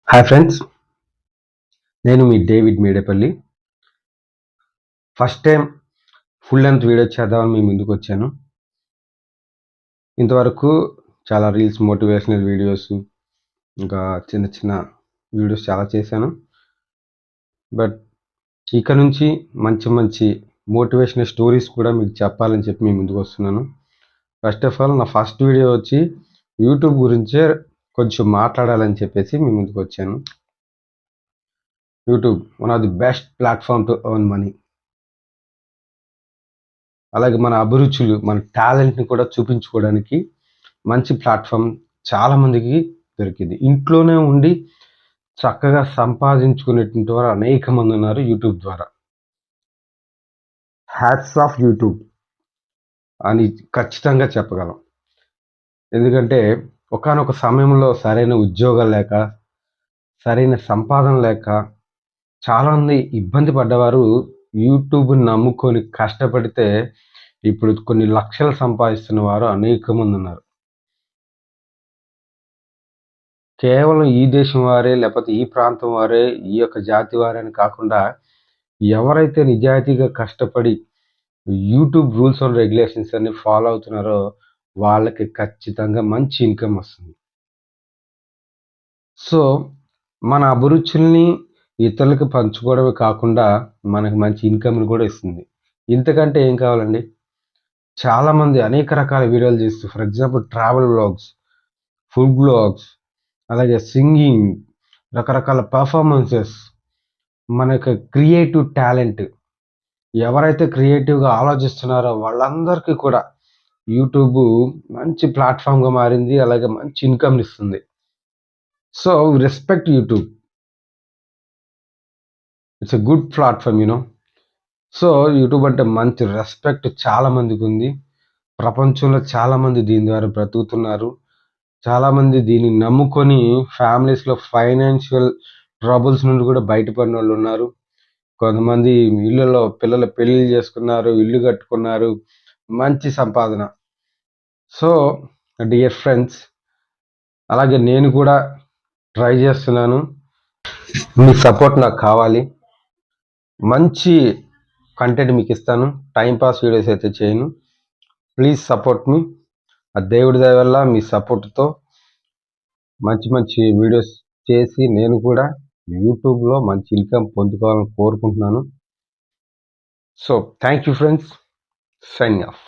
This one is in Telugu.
హాయ్ ఫ్రెండ్స్, నేను మీ David Medepalli. First time full length video చేద్దామని మీ ముందుకు వచ్చాను. ఇంతవరకు చాలా రీల్స్, మోటివేషనల్ వీడియోస్, ఇంకా చిన్న చిన్న వీడియోస్ చాలా చేశాను. బట్ ఇక నుంచి మంచి మంచి మోటివేషనల్ స్టోరీస్ కూడా మీకు చెప్పాలని చెప్పి మీ ముందుకు వస్తున్నాను. ఫస్ట్ ఆఫ్ ఆల్ నా ఫస్ట్ వీడియో వచ్చి యూట్యూబ్ గురించే కొంచెం మాట్లాడాలని చెప్పేసి మీ ముందుకు వచ్చాను. YouTube one of the best platform to earn money. అలాగే మన అభిరుచులు, మన టాలెంట్ని కూడా చూపించుకోవడానికి మంచి ప్లాట్ఫామ్ చాలామందికి దొరికింది. ఇంట్లోనే ఉండి చక్కగా సంపాదించుకునేటువంటి వారు అనేక మంది ఉన్నారు యూట్యూబ్ ద్వారా. హ్యాట్స్ ఆఫ్ యూట్యూబ్ అని ఖచ్చితంగా చెప్పగలం. ఎందుకంటే ఒకానొక సమయంలో సరైన ఉద్యోగం లేక, సరైన సంపాదన లేక చాలామంది ఇబ్బంది పడ్డవారు యూట్యూబ్ని నమ్ముకొని కష్టపడితే ఇప్పుడు కొన్ని లక్షలు సంపాదిస్తున్న వారు అనేక మంది ఉన్నారు. కేవలం ఈ దేశం వారే, లేకపోతే ఈ ప్రాంతం వారే, ఈ యొక్క జాతి వారే అని కాకుండా ఎవరైతే నిజాయితీగా కష్టపడి యూట్యూబ్ రూల్స్ అండ్ రెగ్యులేషన్స్ అన్ని ఫాలో అవుతున్నారో వాళ్ళకి ఖచ్చితంగా మంచి ఇన్కమ్ వస్తుంది. సో మన అభిరుచుల్ని ఇతరులకు పంచుకోవడమే కాకుండా మనకు మంచి ఇన్కమ్ని కూడా ఇస్తుంది. ఇంతకంటే ఏం కావాలండి? చాలామంది అనేక రకాల వీడియోలు చేస్తూ, for example travel vlogs, food vlogs, అలాగే సింగింగ్, రకరకాల పర్ఫార్మెన్సెస్, మనకు క్రియేటివ్ టాలెంట్ ఎవరైతే క్రియేటివ్గా ఆలోచిస్తున్నారో వాళ్ళందరికీ కూడా యూట్యూబ్ మంచి ప్లాట్ఫామ్గా మారింది. అలాగే మంచి ఇన్కమ్ ఇస్తుంది. So respect YouTube. It's a good platform you know. So YouTube అంటే మంచి రెస్పెక్ట్ చాలామందికి ఉంది. ప్రపంచంలో చాలామంది దీని ద్వారా బ్రతుకుతున్నారు. చాలామంది దీన్ని నమ్ముకొని ఫ్యామిలీస్లో ఫైనాన్షియల్ ట్రబుల్స్ నుండి కూడా బయటపడిన వాళ్ళు ఉన్నారు. కొంతమంది ఇళ్ళలో పిల్లల పెళ్ళిళ్ళు చేసుకున్నారు, ఇల్లు కట్టుకున్నారు, మంచి సంపాదన. సో డియర్ ఫ్రెండ్స్, అలాగే నేను కూడా ట్రై చేస్తున్నాను. మీ సపోర్ట్ నాకు కావాలి. మంచి కంటెంట్ మీకు ఇస్తాను. టైంపాస్ వీడియోస్ అయితే చేయను. ప్లీజ్ సపోర్ట్ మీ. ఆ దేవుడి దయ వల్ల మీ సపోర్ట్తో మంచి మంచి వీడియోస్ చేసి నేను కూడా యూట్యూబ్లో మంచి ఇన్కమ్ పొందుకోవాలని కోరుకుంటున్నాను. So thank you friends. Signing off.